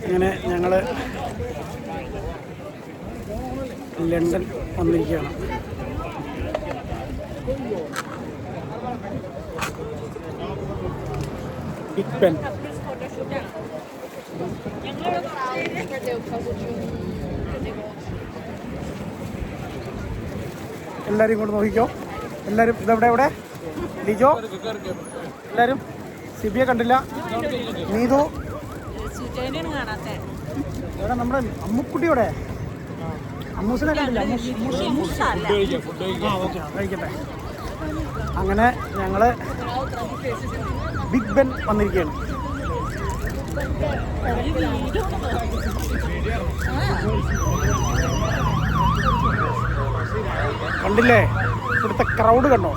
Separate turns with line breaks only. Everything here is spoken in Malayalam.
അങ്ങനെ ഞങ്ങൾ ലണ്ടൻ വന്നിരിക്കുകയാണ്. Big Ben. എല്ലാവരും ഇങ്ങോട്ട് നോക്കിക്കോ. എല്ലാവരും ഇതെവിടെ എവിടെ ലിജോ എല്ലാവരും. സിബിയെ കണ്ടില്ല. നീതു എവിടെ? നമ്മുടെ അമ്മുക്കുട്ടിയോടെ അമ്മൂസിനെ കണ്ടില്ല. ഓക്കെ കഴിക്കട്ടെ. അങ്ങനെ ഞങ്ങൾ ബിഗ് ബെൻ വന്നിരിക്കുകയാണ്. കണ്ടില്ലേ ഇവിടുത്തെ ക്രൗഡ് കണ്ടോ?